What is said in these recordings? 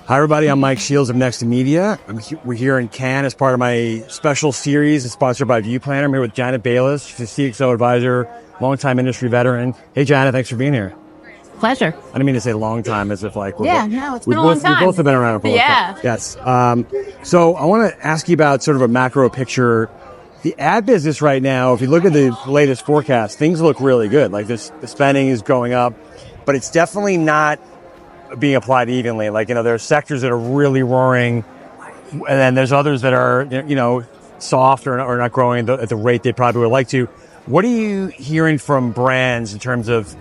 Hi, everybody. I'm Mike Shields of Next Media. We're here in Cannes as part of my special series sponsored by ViewPlanner. I'm here with Janet Balis. She's a CXO advisor, longtime industry veteran. Hey, Janet, thanks for being here. Pleasure. I didn't mean to say long time as if like... It's been a long time. We both have been around for a long time. Yes. So I want to ask you about sort of a macro picture. The ad business right now, if you look at the latest forecast, things look really good. Like the spending is going up, but it's definitely not being applied evenly. Like, there are sectors that are really roaring, and then there's others that are, soft or not growing at the rate they probably would like to. What are you hearing from brands in terms of,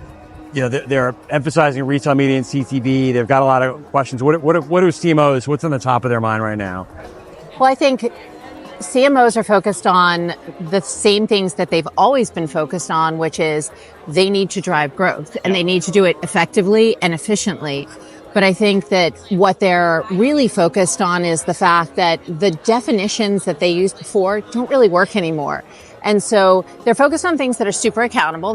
they're emphasizing retail media and CTV. They've got a lot of questions. What do CMOs, what's on the top of their mind right now? Well, I think CMOs are focused on the same things that they've always been focused on, which is they need to drive growth and they need to do it effectively and efficiently. But I think that what they're really focused on is the fact that the definitions that they used before don't really work anymore. And so they're focused on things that are super accountable.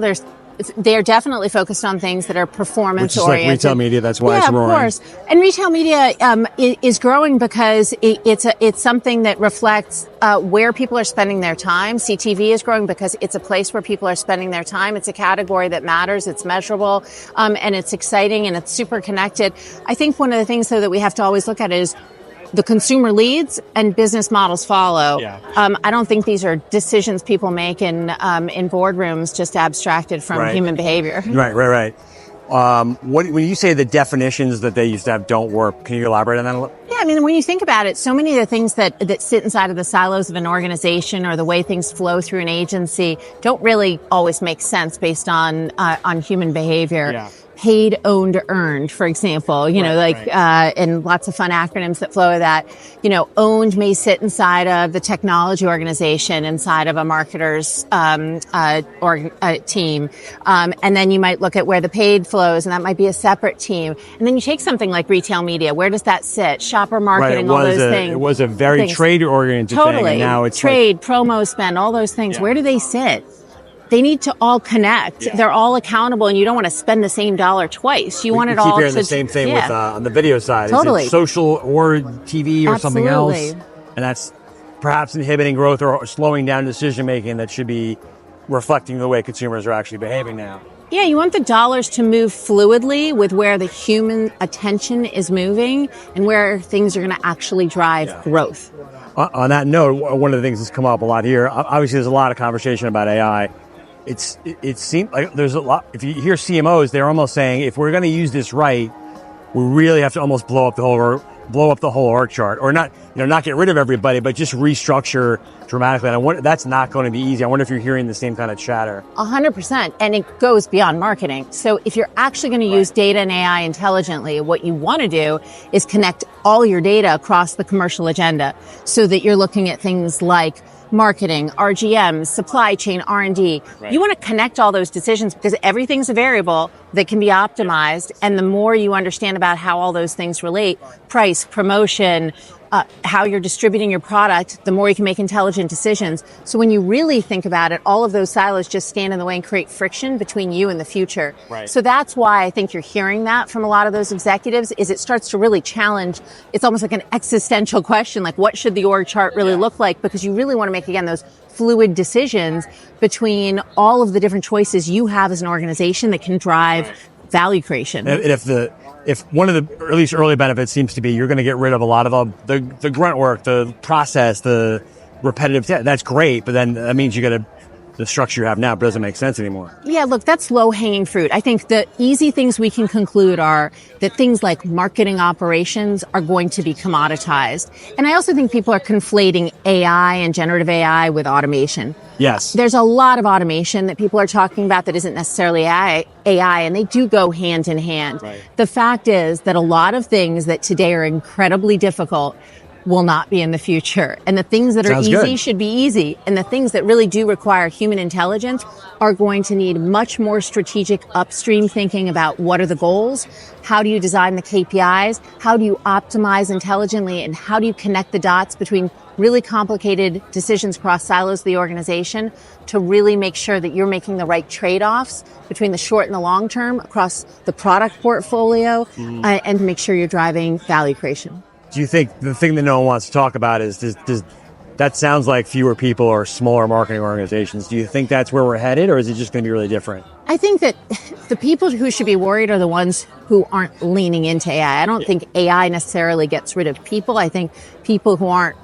They're definitely focused on things that are performance oriented. Which is like retail media, that's why it's roaring. Yeah, of course. And retail media is growing because it's something that reflects where people are spending their time. CTV is growing because it's a place where people are spending their time. It's a category that matters, it's measurable, and it's exciting and it's super connected. I think one of the things though that we have to always look at is the consumer leads and business models follow. Yeah. I don't think these are decisions people make in boardrooms just abstracted from human behavior. Right. When you say the definitions that they used to have don't work, can you elaborate on that a little? Yeah, I mean, when you think about it, so many of the things that sit inside of the silos of an organization or the way things flow through an agency don't really always make sense based on human behavior. Yeah. Paid, owned, earned, for example, and lots of fun acronyms that flow with that. Owned may sit inside of the technology organization, inside of a marketer's team. And then you might look at where the paid flows, and that might be a separate team. And then you take something like retail media. Where does that sit? Shopper marketing, all those things. It was a very trade-oriented thing. And now it's trade, promo spend, all those things. Yeah. Where do they sit? They need to all connect. Yeah. They're all accountable, and you don't want to spend the same dollar twice. You want it all to... keep hearing the same thing with on the video side. Totally. Is it social or TV or something else? And that's perhaps inhibiting growth or slowing down decision-making that should be reflecting the way consumers are actually behaving now. Yeah, you want the dollars to move fluidly with where the human attention is moving and where things are going to actually drive growth. On that note, one of the things that's come up a lot here, obviously there's a lot of conversation about AI. It seems like there's a lot. If you hear CMOs, they're almost saying if we're going to use this right, we really have to almost blow up the whole org chart, or not get rid of everybody, but just restructure dramatically. And that's not going to be easy. I wonder if you're hearing the same kind of chatter. 100%, and it goes beyond marketing. So if you're actually going to use data and AI intelligently, what you want to do is connect all your data across the commercial agenda, so that you're looking at things like marketing, RGM, supply chain, R&D. Right. You want to connect all those decisions because everything's a variable that can be optimized. And the more you understand about how all those things relate, price, promotion, how you're distributing your product, the more you can make intelligent decisions. So when you really think about it, all of those silos just stand in the way and create friction between you and the future. Right. So that's why I think you're hearing that from a lot of those executives, is it starts to really challenge. It's almost like an existential question, like what should the org chart really look like? Because you really want to make, again, those fluid decisions between all of the different choices you have as an organization that can drive value creation. And if one of the at least early benefits seems to be you're going to get rid of a lot of the grunt work, the process, the repetitive, that's great, but then that means the structure you have now doesn't make sense anymore. Yeah, look, that's low-hanging fruit. I think the easy things we can conclude are that things like marketing operations are going to be commoditized. And I also think people are conflating AI and generative AI with automation. Yes. There's a lot of automation that people are talking about that isn't necessarily AI, and they do go hand in hand. Right. The fact is that a lot of things that today are incredibly difficult will not be in the future. And the things that are Sounds easy good. should be easy. And the things that really do require human intelligence are going to need much more strategic upstream thinking about what are the goals, how do you design the KPIs, how do you optimize intelligently, and how do you connect the dots between really complicated decisions across silos of the organization to really make sure that you're making the right trade-offs between the short and the long term across the product portfolio and make sure you're driving value creation. Do you think the thing that no one wants to talk about is does that sounds like fewer people or smaller marketing organizations? Do you think that's where we're headed, or is it just going to be really different? I think that the people who should be worried are the ones who aren't leaning into AI. I don't think AI necessarily gets rid of people. I think people who aren't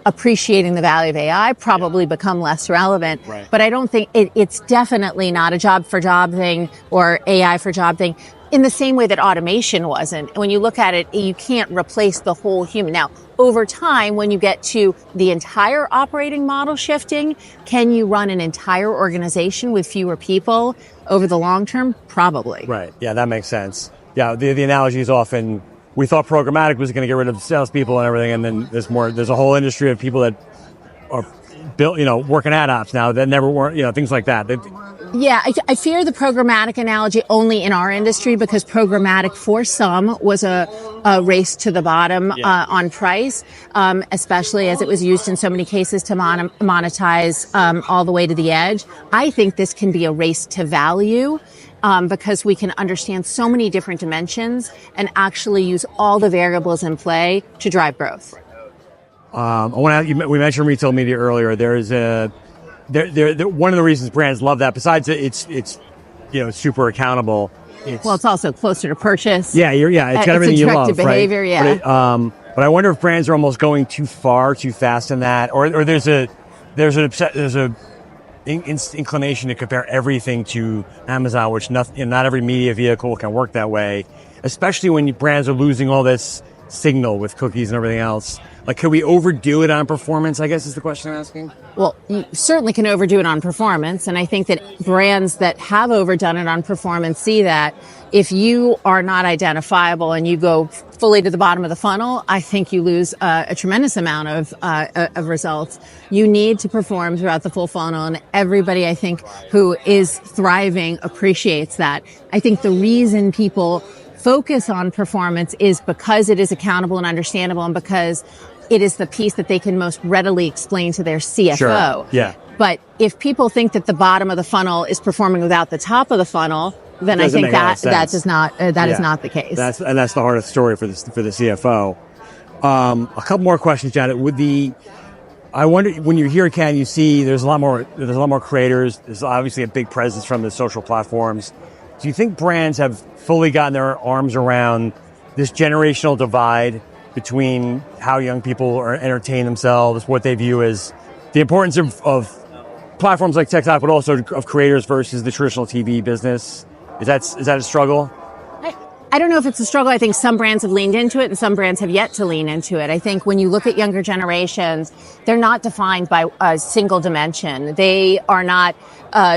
appreciating the value of AI probably become less relevant. Right. But I don't think it's definitely not a job for job thing or AI for job thing in the same way that automation wasn't. When you look at it, you can't replace the whole human. Now, over time, when you get to the entire operating model shifting, can you run an entire organization with fewer people over the long term? Probably. Right. Yeah, that makes sense. Yeah, the analogy is often, we thought programmatic was going to get rid of salespeople and everything, and then there's a whole industry of people that are built, working ad ops now that never were, things like that. Yeah, I fear the programmatic analogy only in our industry because programmatic for some was a race to the bottom on price, especially as it was used in so many cases to monetize all the way to the edge. I think this can be a race to value. Because we can understand so many different dimensions and actually use all the variables in play to drive growth. We mentioned retail media earlier. There's one of the reasons brands love that, besides it's super accountable. It's also closer to purchase. Yeah, it's got everything you love, behavior, right? Yeah. But I wonder if brands are almost going too far, too fast in that, or there's a inclination to compare everything to Amazon, which not every media vehicle can work that way, especially when brands are losing all this signal with cookies and everything else. Like, could we overdo it on performance, I guess is the question I'm asking? Well, you certainly can overdo it on performance. And I think that brands that have overdone it on performance see that if you are not identifiable and you go fully to the bottom of the funnel, I think you lose a tremendous amount of results. You need to perform throughout the full funnel. And everybody, I think, who is thriving appreciates that. I think the reason people focus on performance is because it is accountable and understandable and because it is the piece that they can most readily explain to their CFO. Sure. Yeah. But if people think that the bottom of the funnel is performing without the top of the funnel, then I think that is not the case. That's the hardest story for the CFO. A couple more questions, Janet. I wonder, when you're here, Ken, you see there's a lot more creators. There's obviously a big presence from the social platforms. Do you think brands have fully gotten their arms around this generational divide between how young people entertain themselves, what they view as the importance of platforms like TikTok, but also of creators versus the traditional TV business? Is that a struggle? I don't know if it's a struggle. I think some brands have leaned into it and some brands have yet to lean into it. I think when you look at younger generations, they're not defined by a single dimension. They are not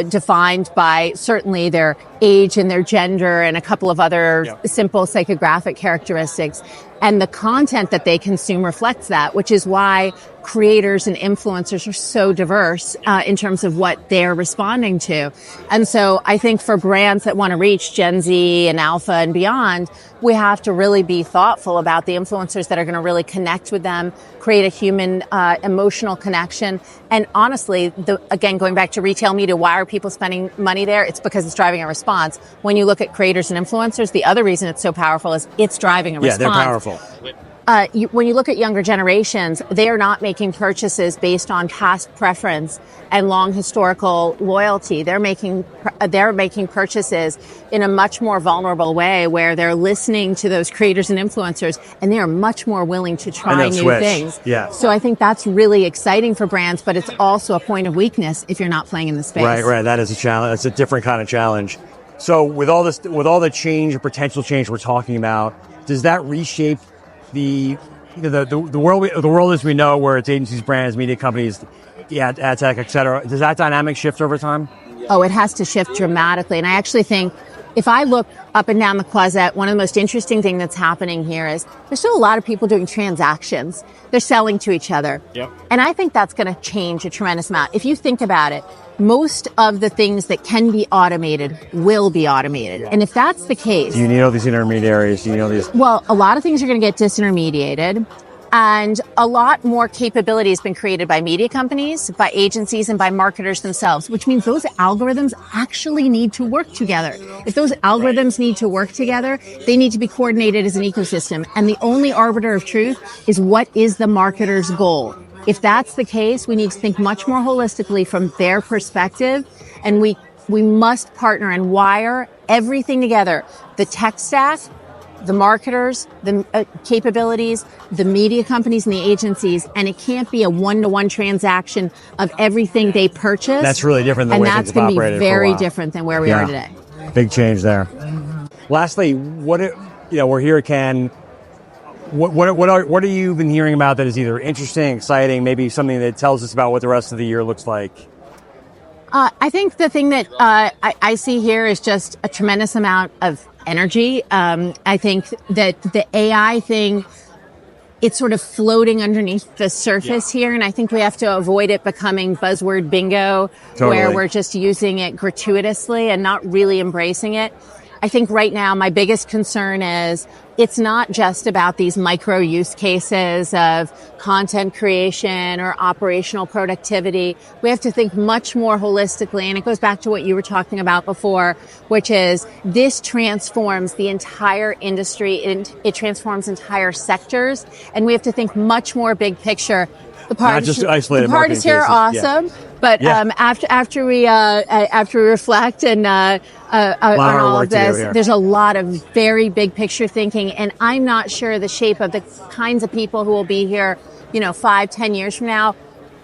defined by certainly their age and their gender and a couple of other simple psychographic characteristics. And the content that they consume reflects that, which is why creators and influencers are so diverse in terms of what they're responding to. And so I think for brands that want to reach Gen Z and Alpha and beyond, we have to really be thoughtful about the influencers that are going to really connect with them, create a human emotional connection. And honestly, again, going back to retail media, why are people spending money there? It's because it's driving a response. When you look at creators and influencers, the other reason it's so powerful is it's driving a response. Yeah, they're powerful. When you look at younger generations, they are not making purchases based on past preference and long historical loyalty. They're making purchases in a much more vulnerable way where they're listening to those creators and influencers and they are much more willing to try new things. Yeah. So I think that's really exciting for brands, but it's also a point of weakness if you're not playing in the space. Right. That is a challenge. That's a different kind of challenge. So with all the change or potential change we're talking about, does that reshape the world as we know, where it's agencies, brands, media companies, ad tech, et cetera? Does that dynamic shift over time? Oh, it has to shift dramatically. And I actually think if I look up and down the closet, one of the most interesting things that's happening here is there's still a lot of people doing transactions. They're selling to each other. Yep. And I think that's going to change a tremendous amount. If you think about it, most of the things that can be automated will be automated. And if that's the case... Do you need all these intermediaries? Do you need all these... Well, a lot of things are going to get disintermediated. And a lot more capability has been created by media companies, by agencies, and by marketers themselves, which means those algorithms actually need to work together. If those algorithms need to work together, they need to be coordinated as an ecosystem. And the only arbiter of truth is what is the marketer's goal. If that's the case, we need to think much more holistically from their perspective, and we must partner and wire everything together. The tech stack, the marketers, the capabilities, the media companies and the agencies, and it can't be a one-to-one transaction of everything they purchase. That's really different than the way things have operated for a while. And that's going to be very different than where we are today. Big change there. Lastly, we're here at Cannes. What are you been hearing about that is either interesting, exciting, maybe something that tells us about what the rest of the year looks like? I think the thing that I see here is just a tremendous amount of energy. I think that the AI thing, it's sort of floating underneath the surface here, and I think we have to avoid it becoming buzzword bingo, where we're just using it gratuitously and not really embracing it. I think right now my biggest concern is it's not just about these micro use cases of content creation or operational productivity. We have to think much more holistically, and it goes back to what you were talking about before, which is this transforms the entire industry. It transforms entire sectors, and we have to think much more big picture. The parties here are awesome, but after we reflect and on all of this, there's a lot of very big picture thinking, and I'm not sure the shape of the kinds of people who will be here, 5-10 years from now,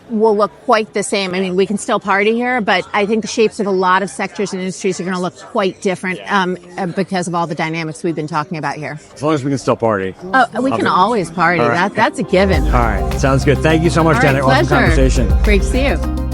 will look quite the same. I mean, we can still party here, but I think the shapes of a lot of sectors and industries are going to look quite different because of all the dynamics we've been talking about here. As long as we can still party. Oh, we can always party. Right. That's a given. All right. Sounds good. Thank you so much, Janet. Pleasure. Awesome conversation. Great to see you.